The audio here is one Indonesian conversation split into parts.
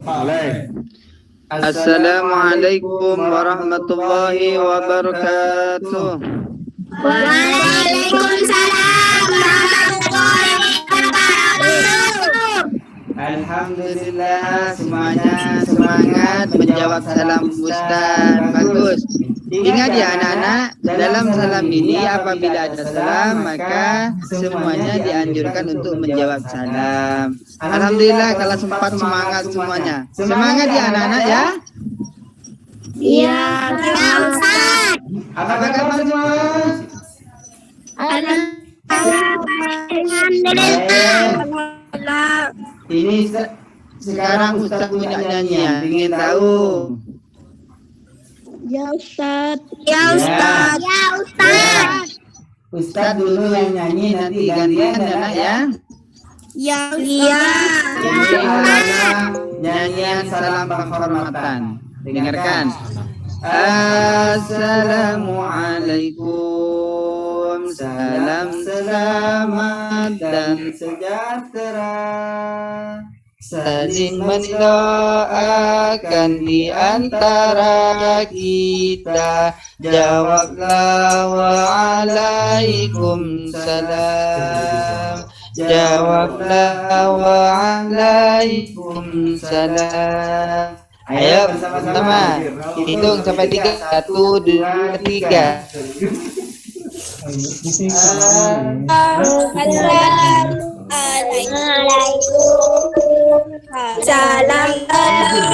Mulai. Assalamualaikum warahmatullahi wabarakatuh. Waalaikumsalam warahmatullahi wabarakatuh. Alhamdulillah, semuanya semangat menjawab salam Ustaz. Bagus. Ingat ya anak-anak, dalam salam ini apabila ada salam maka semuanya dianjurkan untuk menjawab salam. Alhamdulillah kalau sempat semangat semuanya. Semangat ya anak-anak ya. Iya, Ustaz. Apa kabar semua? Alhamdulillah. Ini sekarang Ustaz punya nyanyian, ingin tahu? Ya Ustaz. Ya Ustaz. Ya Ustaz. Ustaz dulu yang nyanyi, nanti gantian anak ya. Ya Ustaz. Ini adalah nyanyian salam penghormatan. Dengarkan. Assalamualaikum, salam selamat dan sejahtera. Saling mendoakan di antara kita. Jawablah waalaikumsalam. Jawablah waalaikumsalam. Ayo bersama-sama hitung sampai 3. 1, 2, 3. Salam saling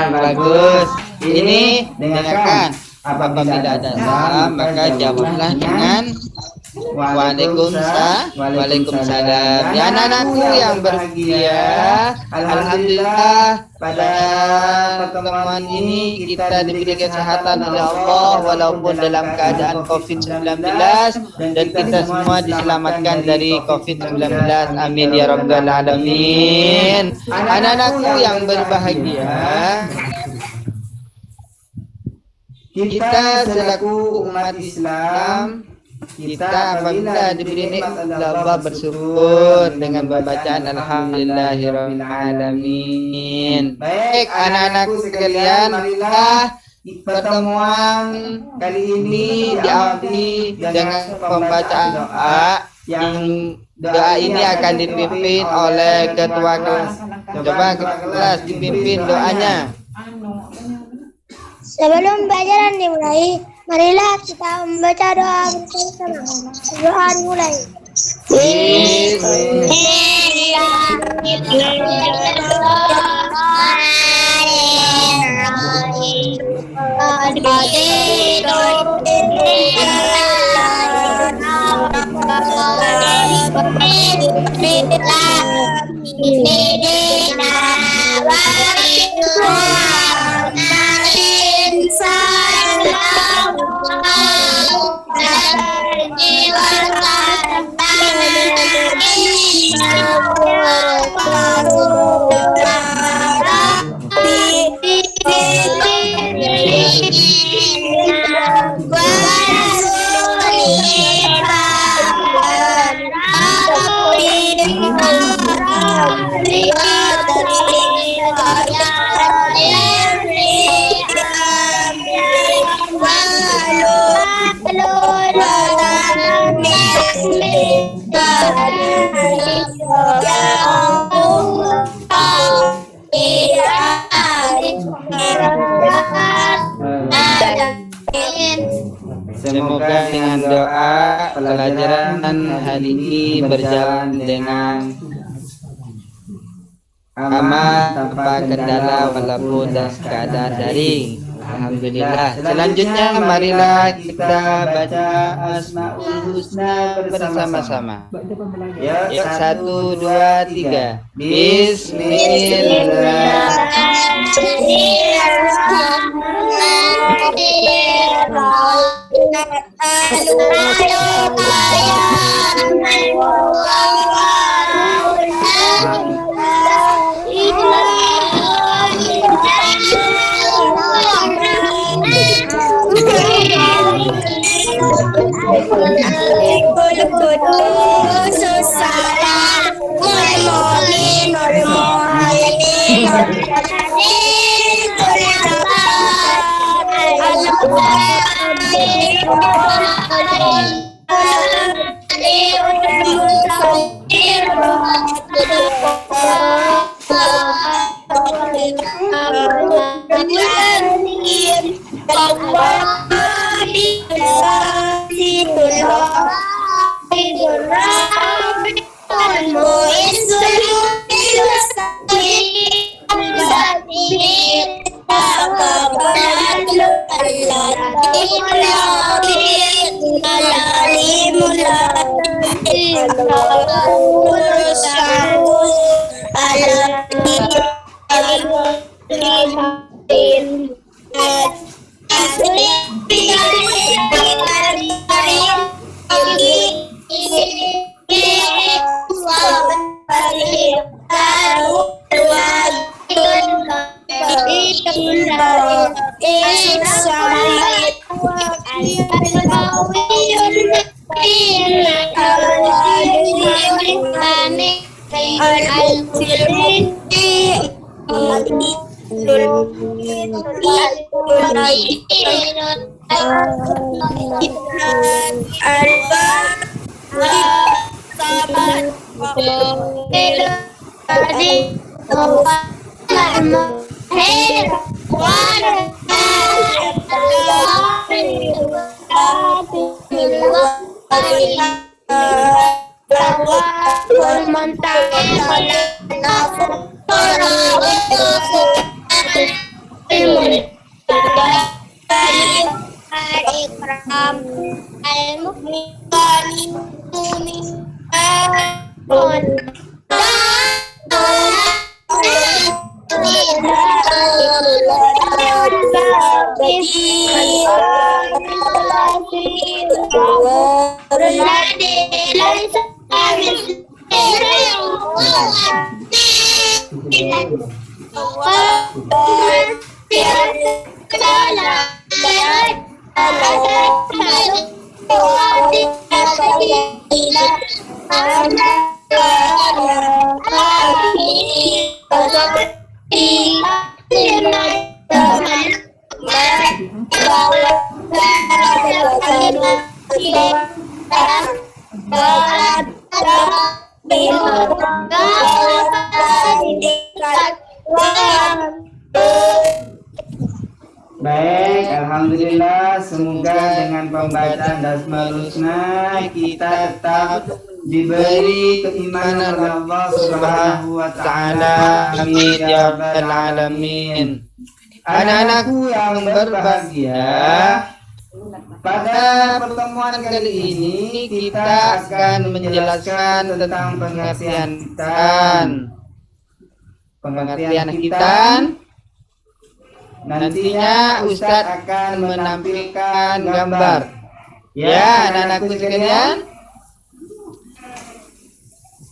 Bagus. Ini dengarkan. Apabila ada salam maka jawablah dengan Waalaikumsalam. Ya anak-anakku yang berbahagia, alhamdulillah pada pertemuan ini kita diberi kesehatan oleh Allah walaupun dalam keadaan COVID-19 dan kita semua diselamatkan dari COVID-19. Amin ya rabbal alamin. Anak-anakku yang berbahagia, kita selaku umat Islam, kita apabila diberi nikmat Allah bersyukur dengan bacaan alhamdulillahirabbil alamin. Baik anak-anakku sekalian, marilah pertemuan kali ini diawali dengan pembacaan doa yang doa ini akan dipimpin oleh ketua kelas. Coba kelas dipimpin doanya. Sebelum pelajaran dimulai, marilah kita membaca doa bersama. Doa dimulai. Semoga dengan doa pelajaran hari ini berjalan dengan aman tanpa kendala walaupun dalam keadaan daring. Alhamdulillah. Selanjutnya marilah kita baca Asmaul Husna bersama-sama. Yuk 1, 2, 3. Bismillahirrahmanirrahim. Baik, alhamdulillah. Semoga dengan pembacaan Asmaul Husna kita tetap diberi keimanan oleh Allah Subhanahu wa taala. Amin ya rabbal alamin. Anak-anakku yang berbahagia, pada pertemuan kali ini kita akan menjelaskan tentang pengertian hitan. Nantinya Ustadz akan menampilkan gambar. Ya, anak-anakku sekalian,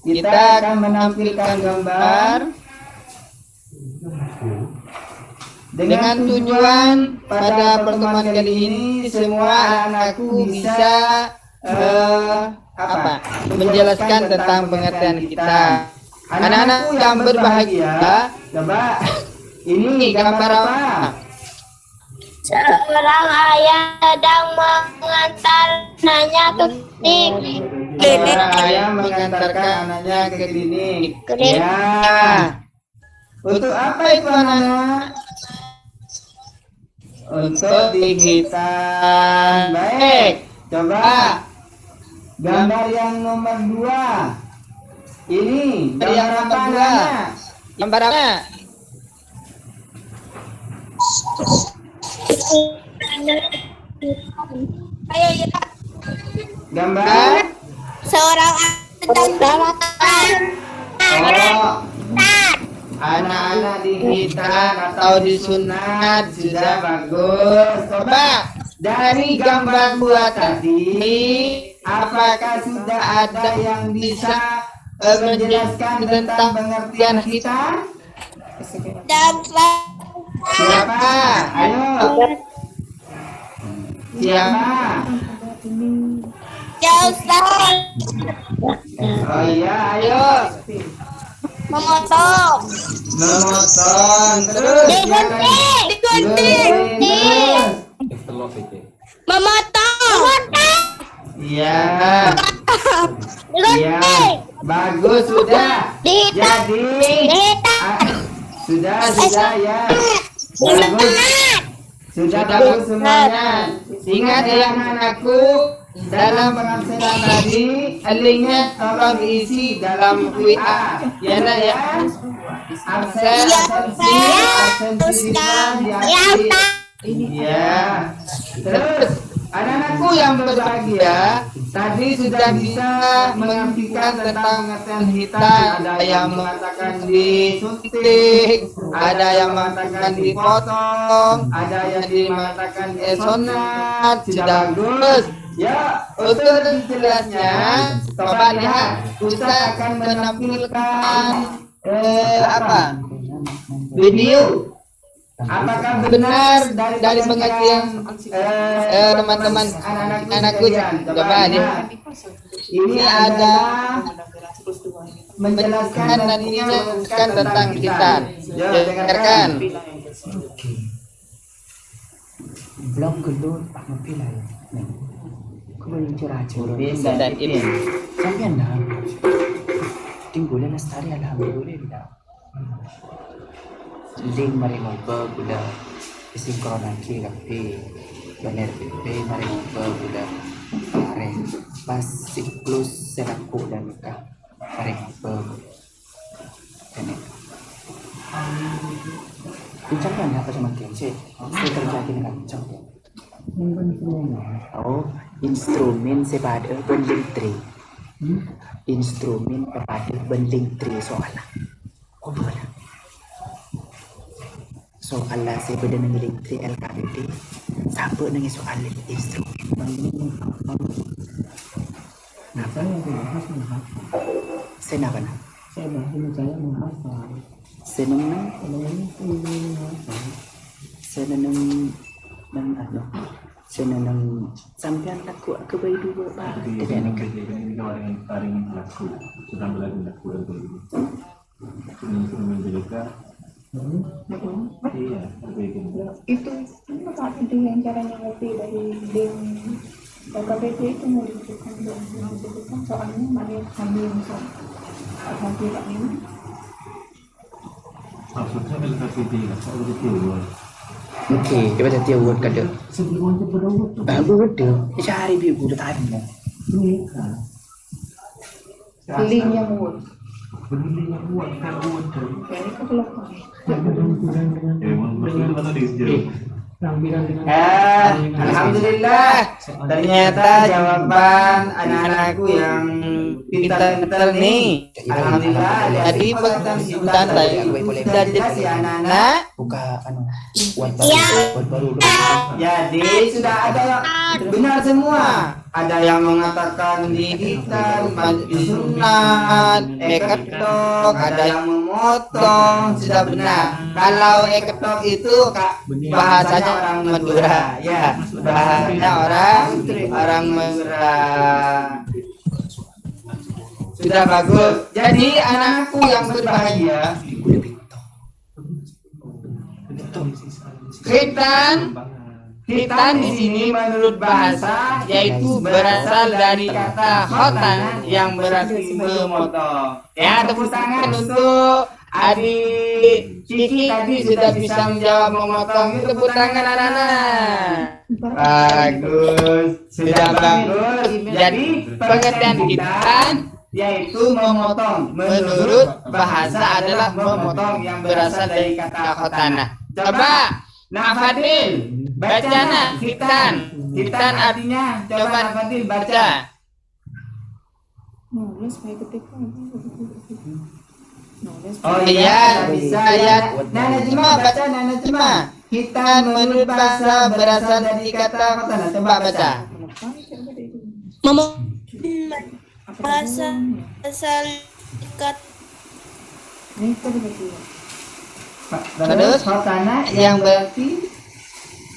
kita akan menampilkan gambar dengan tujuan pada pertemuan kali ini semua anakku bisa menjelaskan tentang pengertian kita. Anak-anakku yang berbahagia, coba ini gambar apa? Seorang ayah sedang mengantar anaknya ke klinik. Seorang ayah mengantarkan anaknya ke klinik. Ya. Untuk apa itu anak? Untuk dihitan. Baik. Coba gambar yang nomor 2. Ini gambar apa anak? Gambar apa? Gambar Seorang anak-anak dihitan atau disunat. Sudah bagus. Coba Dari gambar buat tadi, apakah sudah ada yang bisa menjelaskan tentang pengertian hitam? Siapa? Ayo. Siapa? Ya Ustaz, Oh iya, ayo. memotong, Memotong. Terus. digunting, Terus. memotong, Iya. Iya. digunting, Bagus sudah. dihitam, Jadi. Sudah ya. Bagus. Sudah bagus semuanya. Ingat ya anak-anakku, dalam penghasilan tadi, linknya tolong diisi dalam WA. Ya nak ya. Absensi diaktif. Iya. Terus anak-anakku yang berbahagia, tadi sudah bisa mengartikan tentang pengertian hitam. Ada yang mengatakan disuntik, ada yang mengatakan dipotong, ada yang mengatakan sunat. Sudah bagus. Ya, untuk lebih jelasnya, coba lihat. Ustaz akan menampilkan video. Apakah benar dari pengertian teman-teman anak-anakku? Coba lihat. Ini ada menjelaskan nantinya menjelaskan tentang kita. Dengarkan. Blog gelut Pak Mapilay. Kau boleh curah-curah. Dan ini. Sampai dah. Tinggulan lestari alhamdulillah. Ling mari ngobrol gula. Sinkronan kira pe. Bener pe mari ngobrol gula. Mari pas siklus selaku dan nikah. Mari ngobrol. Ini. Bincang kan apa sama Kence? Saya terjadi dengan bincang. Oh, instrumen sepada bending tri. Instrumen kepada bending tri soalnya. Oh boleh. Soalnya saya beda dengan bending tri LKBD. Siapa dengan soal instrumen? Kenapa yang dibahas mahal? Saya nak mana? Saya bahas saya menghafal. Saya nanang ano saya nanang sampean laku ke bayi dua bah tidak nak yang paling laku sedang berlaku laku instrumen juga iya itu apa itu yang caranya ngerti dari link KBP itu mau disebutkan soalnya mana kami misal nanti Pak ini maksudnya LKPD lah soal itu okey dia baca tiap word kada sebelum itu berdua bagus ada cari biar gula tadi link yang word beli yang buat kan buat ini kan belum maksudnya mana di Alhamdulillah. Ternyata jawaban anak-anakku yang pintar-pintar nih. Alhamdulillah. Jadi pertanyaan saya sudah jelas ya anak-anak. buka anu buat baru Jadi sudah ada yang benar semua. Ada yang mengatakan digital, disunat, ketok, ada yang memotong, sudah benar. Kalau ketok itu bahasanya orang Madura, ya, bahasanya orang Madura. Sudah bagus. Jadi anakku yang berbahagia, Khitan di sini menurut bahasa yaitu berasal dari kata khotan yang berarti memotong. Ya, tepuk tangan untuk adik Ciki tadi sudah bisa menjawab memotong. Tepuk tangan anak-anak. Bagus, sudah bagus. Jadi pengertian khitan yaitu memotong. Menurut bahasa adalah memotong yang berasal dari kata khotana. Coba Nak Fadil, baca nak khitan. Khitan artinya, coba Nak Fadil baca. nulis baik ketika nulis Oh iya, bisa ya. Nana Jema baca Nana Jema. Hitan menurut bahasa berasal dari kata kota. Coba baca. Bahasa asal ikat Itu betul. Terus kotana yang berarti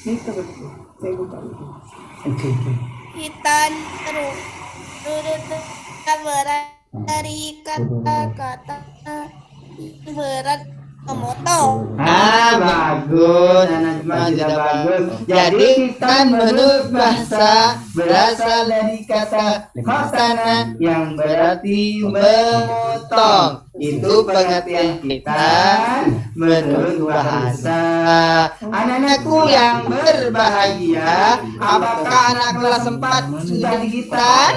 Itu betul. Saya buka itu. Oke, oke. hitan turut berat dari kata-kata berat memotong. bagus, Najma sudah bagus. Jadi hitan menurut bahasa berasal dari kata kotana yang berarti memotong. Itu pengertian hitan menurut bahasa. Anak-anakku yang berbahagia, apakah anak kelas 4 sudah dihitan?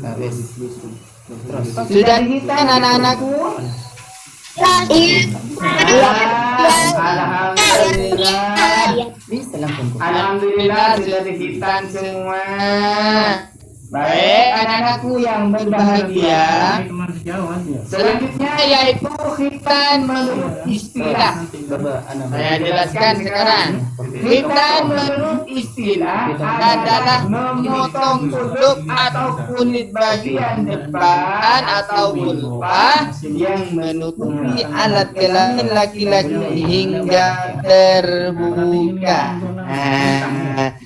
Habis. Terus. Sudah dihitan anak-anakku? Alhamdulillah. Bisa langsung. Alhamdulillah sudah dihitan semua. Baik, anak-anakku yang berbahagia. Teman sejauh aja. Selanjutnya yaitu hitan menurut istilah. Coba anak. Saya jelaskan sekarang. Hitan menurut istilah adalah memotong kulit atau kulit bagian depan atau vulva yang menutupi alat kelamin laki-laki hingga terbuka.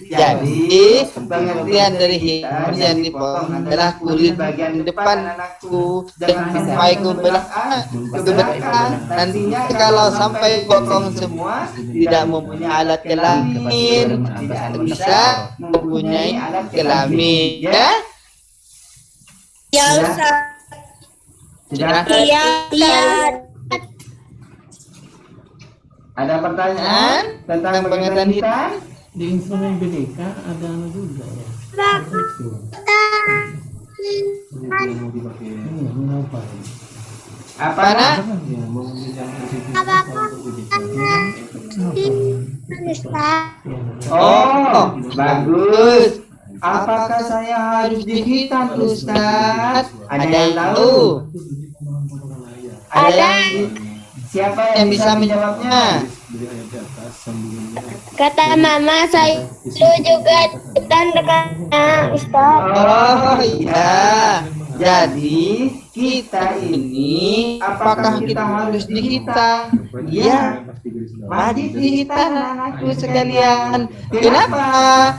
Jadi pengertian dari hitan yang dipotong adalah kulit bagian depan anakku dan sampai ke belakang. Nantinya kalau sampai potong semua tidak mempunyai alat kelamin, tidak bisa mempunyai alat kelamin, ya? Ya Ustaz. Sudah? Iya. Ada pertanyaan tentang pengertian hitan? Di instrumen BDK ada anu juga ya. Itu. Mau dipakai. Iya, mengapa? Apa nak? Ya, mau menjadi Apakah Ustaz? Oh, bagus. Apakah saya harus dihitan, Ustaz? Ada yang tahu? Ada yang siapa yang bisa menjawabnya? Kata Mama saya itu juga hitan dekatnya Ustaz. Oh iya. Jadi kita ini apakah kita harus dihitan? Iya, wajib dihitan anakku sekalian. Kenapa?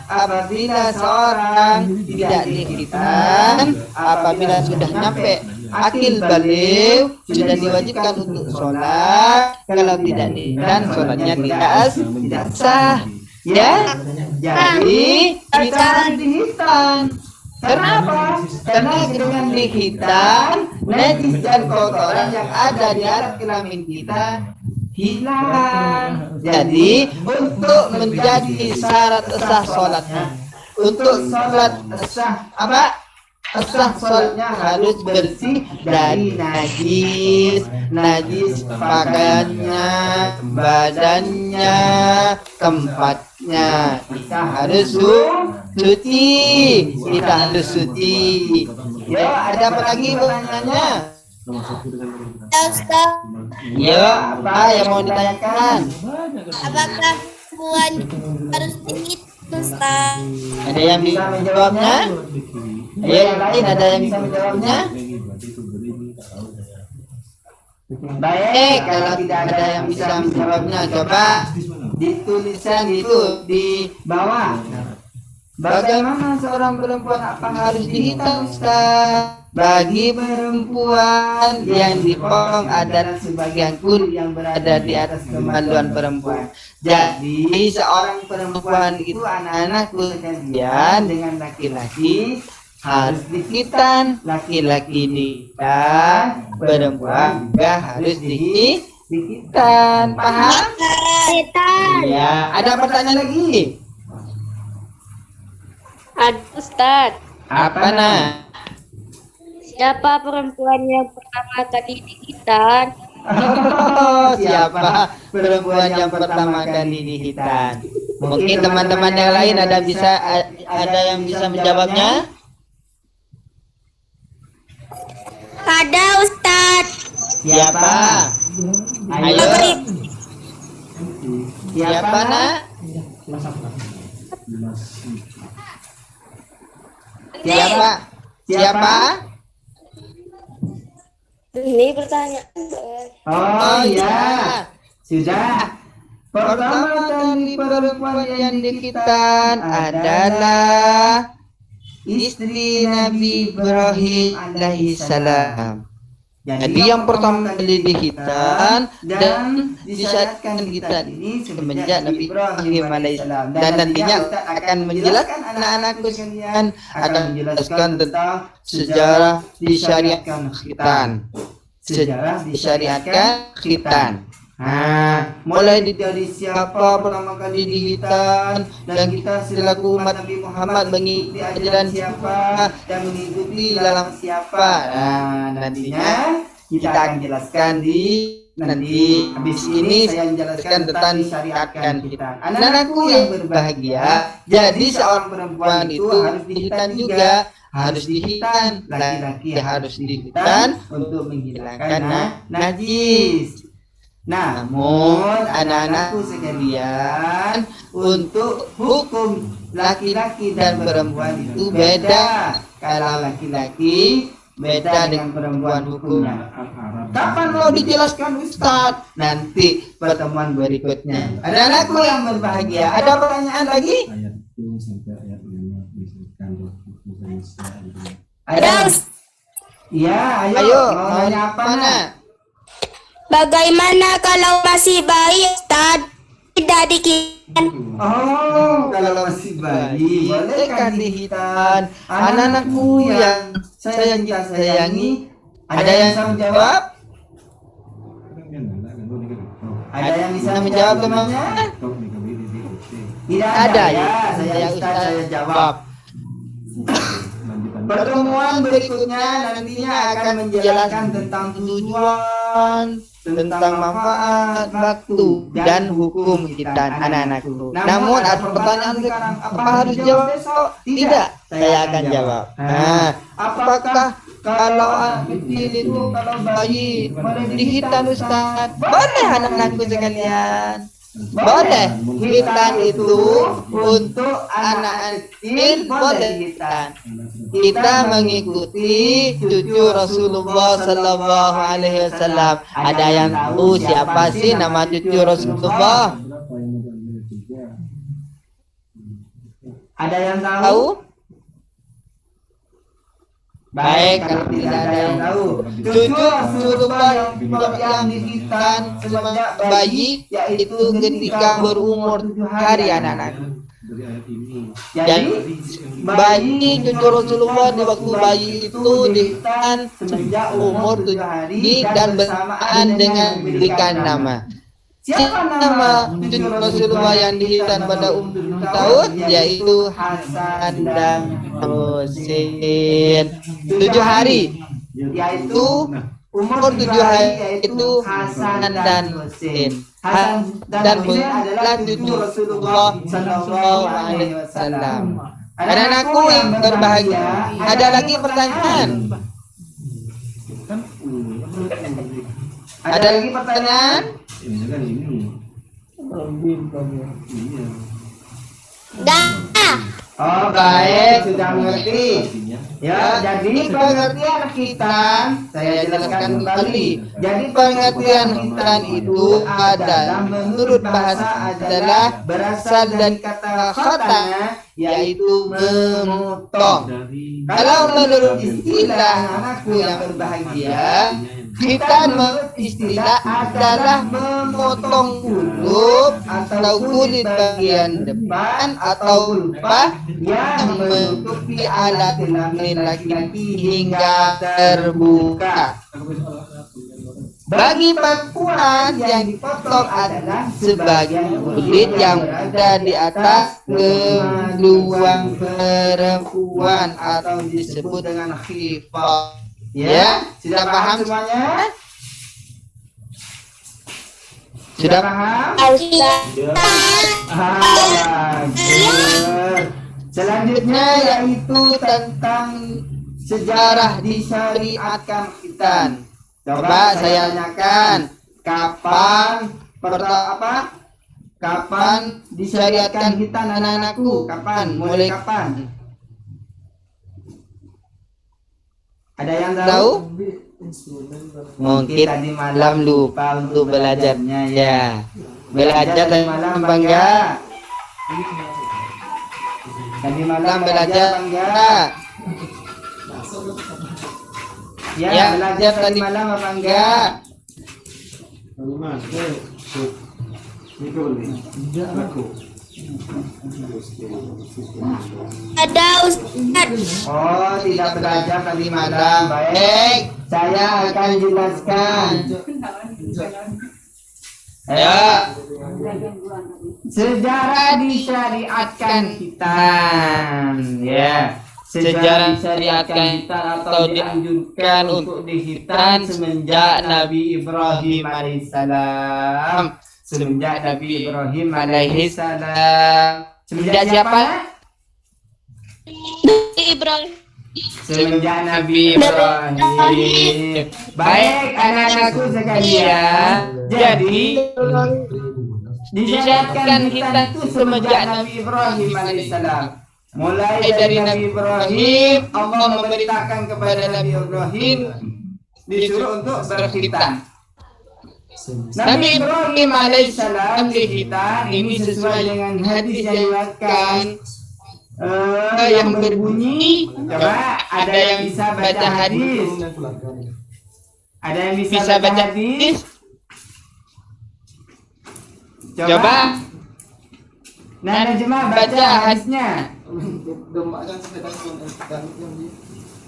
Apabila seorang tidak dihitan, apabila sudah nyampe akil balik, sudah diwajibkan untuk sholat. Kalau tidak dihitan, sholatnya tidak sah. Ya, jadi kita harus dihitan. Kenapa? Karena dengan dihitan, najis dan kotoran yang ada di alat kelamin kita hilang. Jadi untuk menjadi syarat sah sholatnya, untuk sholat sah apa? Sah sholatnya harus bersih dari najis pakaiannya, badannya, tempatnya. Kita harus suci, kita harus suci. Yo, ada apa lagi pertanyaannya? Ya Ustaz, Yo, apa yang mau ditanyakan? apakah perempuan harus dihitan Ustaz? Ada yang bisa menjawabnya? Ayo, yang lain ada yang bisa menjawabnya? Baik, kalau tidak ada yang bisa menjawabnya, coba di tulisan itu di bawah. Bagaimana seorang perempuan apa harus dihitan, Ustaz? Bagi perempuan yang dipotong adalah sebagian kulit yang berada di atas kemaluan perempuan. Jadi seorang perempuan itu anak-anakku sekalian dengan laki-laki harus dihitan, laki-laki dihitan, perempuan juga harus dihitan. Paham? Hitan. Ya, ada pertanyaan lagi? Ada Ustaz, Apa nak? siapa perempuan yang pertama kali dihitan? Siapa perempuan yang pertama kali dihitan? Mungkin teman-teman yang lain ada yang bisa menjawabnya? Ada Ustaz. Siapa? Ayo. Siapa nak? Kelas apa? Kelas Siapa? Siapa? Ini pertanyaan. Oh iya, sudah. Pertama kali perempuan yang dikitan adalah istri Nabi Ibrahim alaihissalam. Jadi yang pertama kali dihitan dan disyariatkan hitan ini semenjak Nabi Ibrahim alaihissalam. Dan nantinya Ustaz akan menjelaskan anak-anakku sekalian akan menjelaskan tentang sejarah disyariatkan khitan. Sejarah disyariatkan khitan. Nah, mulai dari siapa pertama kali dihitan dan kita selaku umat Nabi Muhammad mengikuti ajaran siapa dan mengikuti dalam siapa. Nah, nantinya kita akan jelaskan di nanti habis ini saya menjelaskan tentang disyariatkan hitan. Anak-anakku yang berbahagia, jadi seorang perempuan itu harus dihitan juga. Harus dihitan, laki-laki harus dihitan untuk menghilangkan najis. Namun anak-anakku sekalian, untuk hukum laki-laki dan perempuan itu beda. Kalau laki-laki beda dengan perempuan hukumnya. Kapan mau dijelaskan Ustadz? Nanti pertemuan berikutnya. Anak-anakku yang berbahagia, ada pertanyaan lagi? ayat itu sampai ayat 5 disebutkan Ada? Iya, ayo. Mau nanya apa nak? Bagaimana kalau masih bayi, Ustaz? Tidak dikitan. Oh, kalau masih bayi, bolehkah dihitan? Anak-anakku yang saya sayangi, ada yang bisa menjawab? Ada yang bisa menjawab temannya? Tidak ada ya, saya Ustaz saya jawab. Pertemuan berikutnya nantinya akan menjelaskan tentang tujuan, tentang manfaat, waktu, dan hukum kita anak-anakku. Namun ada pertanyaan sekarang, apa harus jawab besok? Tidak, saya akan jawab. Nah, apakah kalau anak kecil itu, kalau bayi, boleh dihitan Ustaz? Boleh anak-anakku sekalian. Boleh, hitan itu untuk anak kecil boleh hitan. Kita mengikuti cucu Rasulullah Sallallahu Alaihi Wasallam. Ada yang tahu siapa sih nama cucu Rasulullah? Ada yang tahu? Baik, kalau tidak ada yang tahu, cucu Rasulullah yang dihitan semenjak bayi, yaitu ketika berumur 7 hari anak-anak. Jadi bayi cucu Rasulullah di waktu bayi itu dihitan semenjak umur 7 hari dan bersamaan dengan diberikan nama. Siapa nama cucu Rasulullah yang dihitan pada umur 7 tahun? Yaitu Hasan dan Husain. 7 hari, yaitu umur 7 hari itu Hasan dan Husain. Hasan dan Husain adalah cucu Rasulullah Sallallahu Alaihi Wasallam. Anak-anakku yang berbahagia, ada lagi pertanyaan? Ada lagi pertanyaan? ini kan ini iya Dah. Oh baik, sudah mengerti. artinya Ya, jadi pengertian khitan saya jelaskan kembali. Jadi pengertian khitan itu adalah menurut bahasa adalah berasal dari kata khatana, yaitu memotong. dari Kalau menurut istilah anakku yang berbahagia, khitan menurut istilah adalah memotong kulit atau kulit bagian depan atau vulva yang menutupi alat kelamin laki-laki hingga terbuka. Bagi perempuan yang dipotong adalah sebagian kulit yang berada di atas kemaluan perempuan atau disebut dengan khifah. Ya, sudah paham semuanya? Sudah paham? Bagus. Selanjutnya yaitu tentang sejarah disyariatkan khitan. Coba saya tanyakan, kapan Kapan disyariatkan hitan anak-anakku? Kapan? Mulai kapan? Ada yang tahu? Mungkin tadi malam lupa untuk belajarnya ya. Belajar tadi malam apa enggak? Tadi malam belajar apa enggak? Ya, belajar tadi malam apa enggak? Ada Ustaz. Oh, tidak belajar tadi malam. Baik, saya akan jelaskan. Ayo. Sejarah disyariatkan hitan, ya. Sejarah disyariatkan hitan atau dianjurkan untuk dihitan semenjak Nabi Ibrahim alaihissalam. Semenjak Nabi Ibrahim alaihissalam. Semenjak siapa? Ibrahim. Semenjak Nabi Ibrahim. Baik anak-anakku sekalian. Jadi disyariatkan hitan itu semenjak Nabi Ibrahim alaihissalam. Mulai dari Nabi Ibrahim, Allah memerintahkan kepada Nabi Ibrahim disuruh untuk berkhitan. Nabi Ibrahim alaihissalam dihitan ini sesuai dengan hadis yang diriwayatkan yang berbunyi. Coba ada yang bisa baca hadis? Ada yang bisa baca hadis? Coba. Nah, Najma baca hadisnya.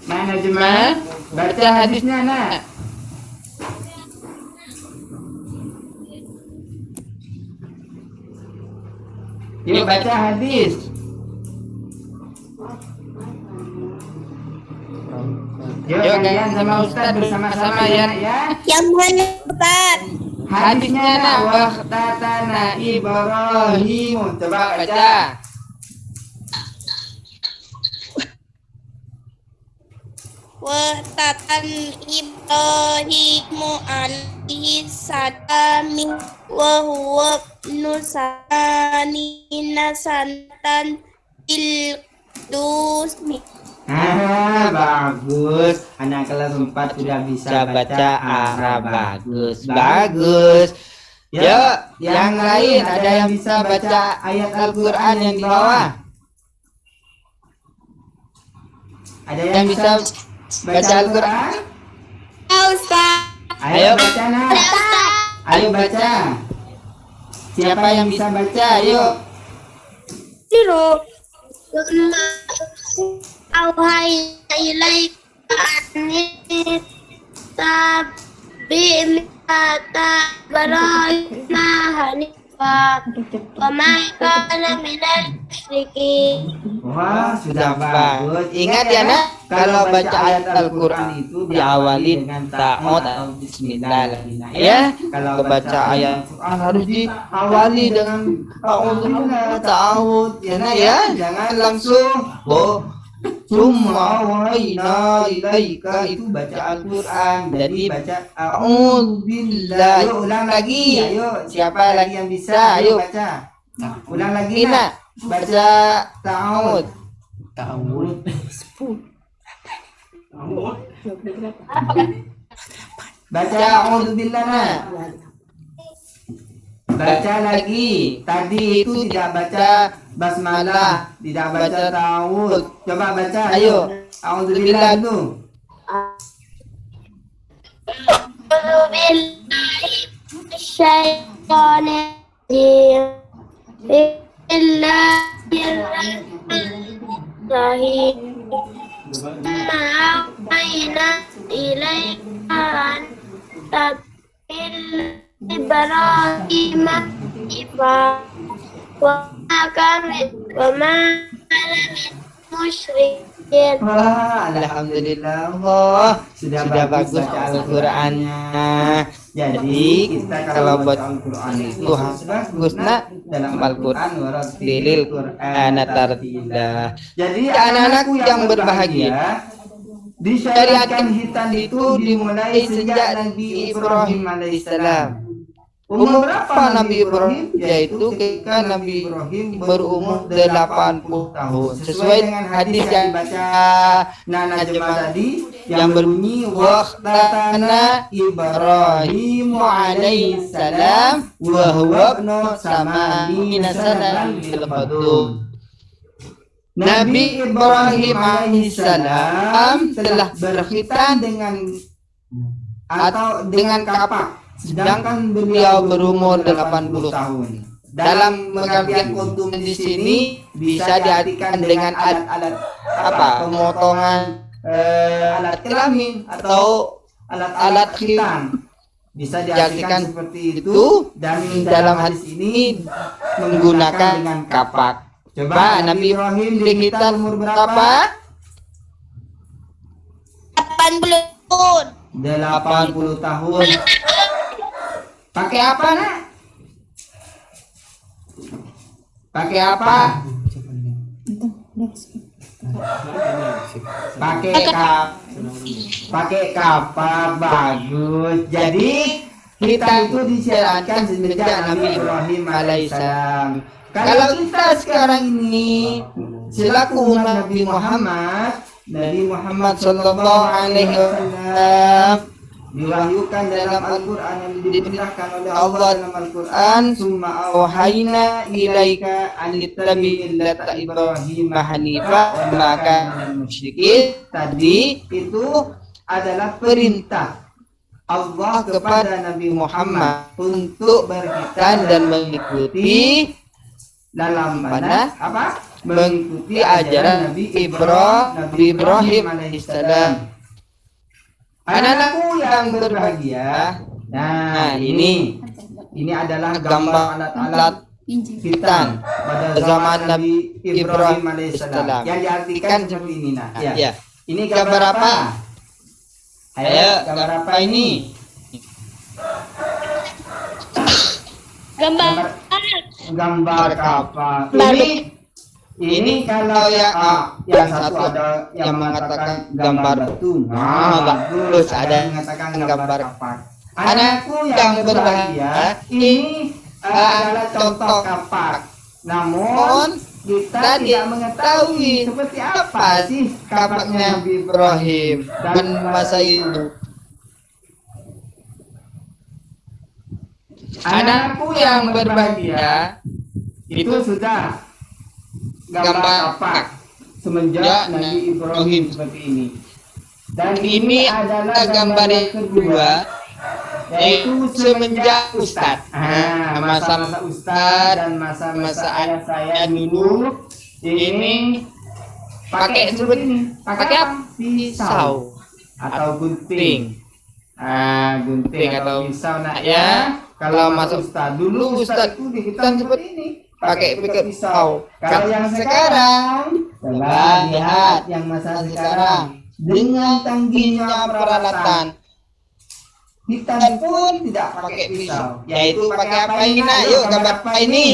Nah, Najma baca hadisnya, nak. Yuk baca hadis. Yuk kalian sama Ustaz bersama-sama ya, nak, ya. Yang mana Ustaz? Hadisnya nak, waqtatana Ibrahim. Coba baca. Waqtatan Ibrahimu alaihi salam wa huwa nusanina sanatan bil dusmi. Bagus. Anak kelas 4 sudah bisa baca Arab. Bagus. Yuk, yang lain ada yang bisa baca ayat Al-Quran yang di bawah? Ada yang bisa baca Al-Quran? Ustaz. Ayo baca, nak. Ayo baca. Siapa yang bisa baca? Ayo. Siru. Auhayna ilaika anni tabi' millata Ibrahima hanifa wa ma kana minal musyrikin. Wah, sudah bagus. Ingat ya, nak, kalau baca ayat Al-Quran itu diawali dengan ta'awud atau bismillah. Ya, kalau baca ayat Al-Quran harus diawali dengan ta'awud. Ya, nak, ya. Jangan langsung Summa wahayna ilaika, itu baca Al-Quran. Jadi baca a'udzubillah. Ayo ulang lagi. Ayo, siapa lagi yang bisa? Ayo baca. Ulang lagi, nak. Baca ta'awud. Ta'awud. Baca a'udzubillah, nak. Baca lagi. Tadi itu tidak baca basmalah, tidak baca ta'awud. Coba baca. Ayo. A'udzubillah dulu. Ibrahim musyrikin. Wah, alhamdulillah. Sudah bagus baca Al-Qur'annya. Jadi kita kalau baca Al-Qur'an itu harus bagus, nak, dalam Al-Qur'an warattilil Qur'ana tartila. Jadi anak-anakku yang berbahagia, disyariatkan hitan itu dimulai sejak Nabi Ibrahim alaihissalam. Umur berapa Nabi Ibrahim? Yaitu ketika Nabi Ibrahim berumur 80 tahun. Sesuai dengan hadis yang dibaca Nana Jemaah tadi yang berbunyi waqtana Ibrahim alaihi salam wa huwa ibnu sama'ina sanatan bil qadum. Nabi Ibrahim alaihi salam telah berkhitan dengan kapak, sedangkan beliau berumur 80 tahun. Dalam pengertian kuntum di sini bisa diartikan dengan alat-alat pemotongan alat kelamin atau alat khitan. Bisa diartikan seperti itu, dan dalam hadis ini menggunakan dengan kapak. Coba Nabi Ibrahim dikhitan umur berapa? 80 tahun. 80 tahun. Pakai apa, Nak? Pakai apa? Pakai kapak, bagus. Jadi kita itu disyaratkan semenjak Nabi Ibrahim alaihissalam. Kalau kita sekarang ini selaku umat Nabi Muhammad sallallahu alaihi wasallam diwahyukan dalam Al-Quran yang diperintahkan oleh Allah dalam Al-Quran, summa awhayna ilaika an tattabi' millata Ibrahim hanifa wa ma kana minal musyrikin. Tadi itu adalah perintah Allah kepada Nabi Muhammad untuk berkhitan dan mengikuti dalam mana apa? Mengikuti ajaran Nabi Ibrahim alaihissalam. Anak-anakku yang berbahagia, nah ini adalah gambar alat-alat khitan pada zaman Nabi Ibrahim alaihissalam yang diartikan seperti ini. Nah, ya. Ini gambar apa? Ayo, gambar apa ini? Gambar kapal. Ini kalau yang satu ada yang mengatakan gambar batu. Nah, bagus, ada yang mengatakan gambar kapak. Anakku yang berbahagia, ini adalah contoh kapak. Namun kita tidak mengetahui seperti apa sih kapaknya Nabi Ibrahim dan masa itu. Anakku yang berbahagia, itu sudah gambar kapak semenjak Nabi Ibrahim seperti ini. Dan ini adalah gambar yang kedua, yaitu semenjak Ustadz. Masa-masa Ustadz dan masa-masa ayah saya dulu ini pakai seperti ini. Pakai apa? Pisau atau gunting. Gunting atau pisau, nak ya. Kalau masa Ustadz dulu, Ustadz itu dihitam seperti ini, pakai pisau. Kalau yang sekarang, coba lihat yang masa sekarang dengan canggihnya peralatan, hitam pun tidak pakai pisau, yaitu pakai apa ini? Nah, yuk gambar apa ini?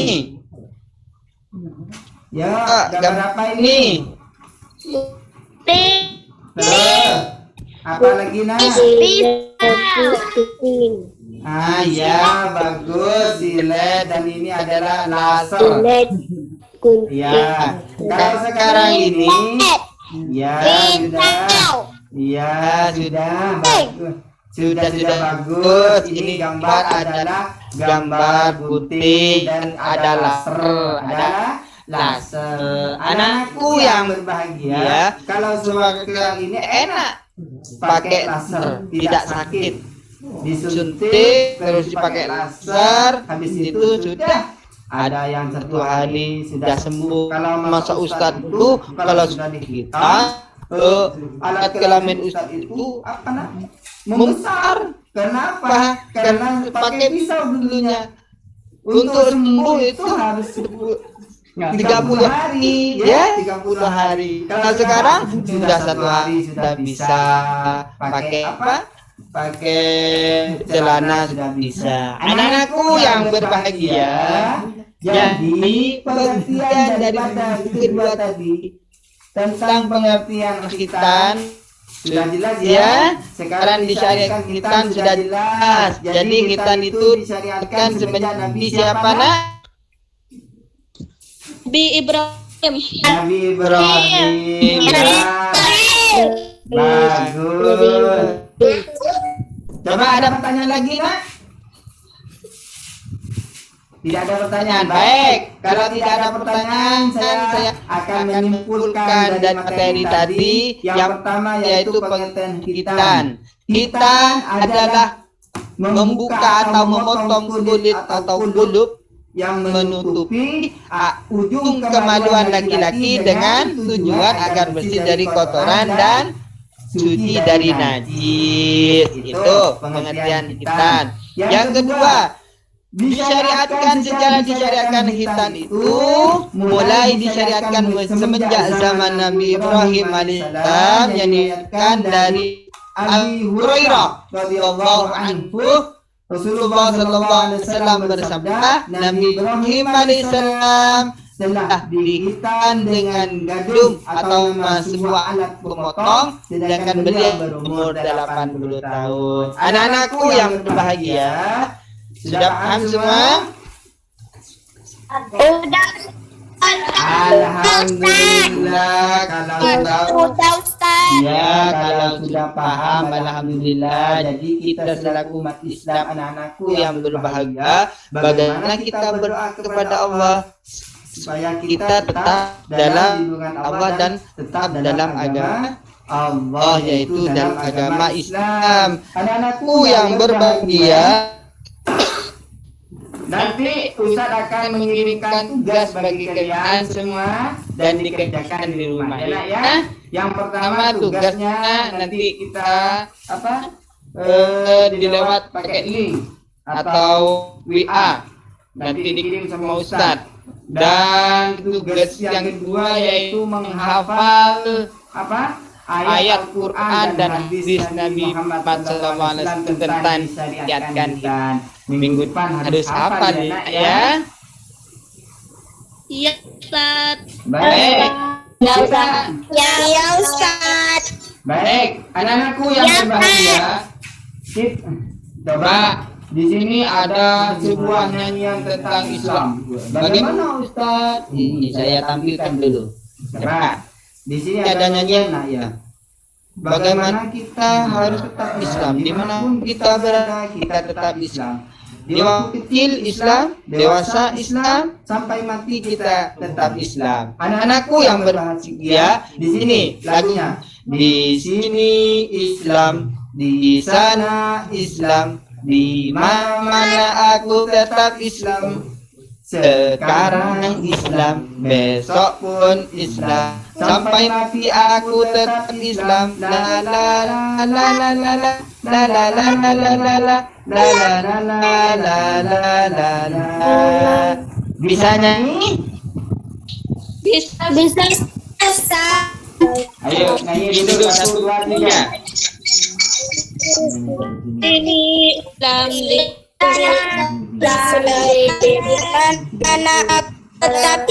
Ya, gambar apa ini? Apa lagi, Nah? Ya, bagus, silet, dan ini adalah laser. Ya, kalau sekarang ini, ya sudah bagus. Sudah bagus. Ini gambar adalah gambar gunting dan ada laser. Anakku yang berbahagia, kalau sekarang ini enak pakai laser, tidak sakit. Disuntik terus dipakai laser, habis itu sudah ada yang 1 hari sudah sembuh. Kalau masa Ustadz itu kalau sudah dihitam, alat kelamin Ustadz itu membesar. Kenapa? Karena pakai pisau dulunya. Untuk sembuh itu harus 30 hari, ya 30 hari. Kalau sekarang sudah 1 hari sudah bisa pakai apa? Pakai celana sudah bisa. Anak-anakku yang berbahagia, jadi pengertian daripada kedua tadi tentang pengertian khitan Sudah jelas ya. Sekarang disyariatkan khitan sudah jelas. Jadi khitan itu disyariatkan semenjak Nabi siapa nak? Nabi Ibrahim. Nabi Ibrahim. Bagus. Coba ada pertanyaan lagi nak? Tidak ada pertanyaan. Baik, kalau tidak ada pertanyaan, saya akan menyimpulkan dari materi tadi. Yang pertama yaitu pengertian khitan. Khitan adalah membuka atau memotong kulit atau kulup yang menutupi ujung kemaluan laki-laki dengan tujuan agar bersih dari kotoran dan suci dari najis. Itu pengertian khitan. Yang kedua, disyariatkan khitan itu mulai disyariatkan semenjak zaman Nabi Ibrahim alaihissalam, yang diriwayatkan dari Abu Hurairah radhiyallahu anhu. Rasulullah sallallahu alaihi wasallam bersabda, Nabi Ibrahim alaihissalam telah dikhitan dengan gadum atau sebuah alat pemotong, sedangkan beliau berumur 80 tahun. Anak-anakku yang berbahagia, sudah paham semua? Alhamdulillah. Kalau sudah paham, alhamdulillah. Jadi kita selaku umat Islam, anak-anakku yang berbahagia, bagaimana kita berdoa kepada Allah supaya kita tetap dalam lindungan Allah dan tetap dalam agama Allah, yaitu dalam agama Islam. Anak-anakku yang berbahagia, nanti Ustadz akan mengirimkan tugas bagi kalian semua dan dikerjakan di rumah ya. Yang pertama tugasnya nanti kita dilewat pakai link atau WA, nanti dikirim sama Ustadz. Dan tugas yang kedua yaitu menghafal ayat Quran dan hadis Nabi Muhammad SAW tentang disyariatkan khitan. Minggu depan harus hafal ya. Iya, Ustaz. Baik. Ya Ustaz. Baik, anak-anakku yang berbahagia. Coba di sini ada sebuah nyanyian tentang Islam. Bagaimana Ustaz? Ini saya tampilkan dulu. Coba. Di sini ada nyanyian ya. Bagaimana kita harus tetap Islam, dimanapun kita berada kita tetap Islam. Di waktu kecil Islam, dewasa Islam, sampai mati kita tetap Islam. Anak-anakku yang berbahagia, di sini lagunya. Di sini Islam, di sana Islam, di mana aku tetap Islam. Sekarang Islam, besok pun Islam, sampai mati aku tetap Islam. La la la la la la la la la la la la la la la la la. Bisa nyanyi? Bisa. Ayo nyanyi dulu 1, 2, 3. Ini Islam di anak tetap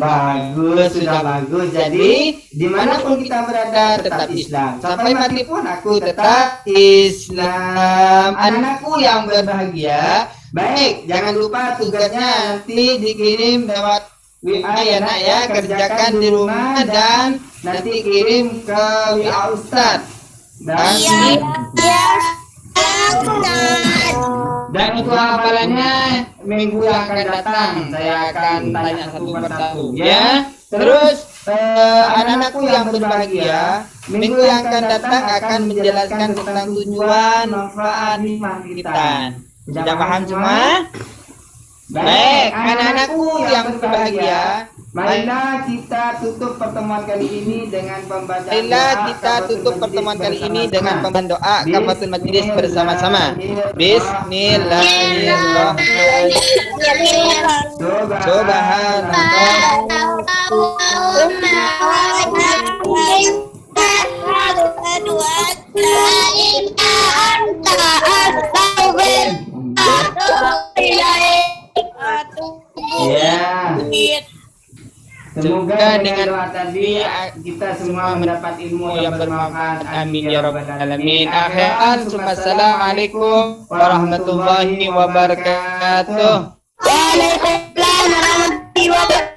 Bagus, sudah bagus. Jadi dimanapun kita berada tetap Islam. Sampai mati pun aku tetap Islam. Anakku yang berbahagia, baik, jangan lupa tugasnya nanti dikirim lewat WA ya nak ya. Kerjakan di rumah dan nanti kirim ke WA Ustadz. Dan untuk hafalannya minggu yang akan datang saya akan tanya satu persatu ya. Terus anak-anakku yang berbahagia, minggu yang akan datang akan menjelaskan tentang tujuan, manfaat, hikmah khitan. Sudah paham semua? Baik, anak-anakku yang berbahagia, marilah kita tutup pertemuan kali ini dengan pembacaan doa kafaratul majelis bersama-sama. Bismillahirrahmanirrahim. Ya. Semoga dengan doa tadi kita semua mendapat ilmu yang bermanfaat. Amin ya rabbal alamin. Akhiran, assalamualaikum warahmatullahi wabarakatuh. Waalaikumsalam warahmatullahi wabarakatuh.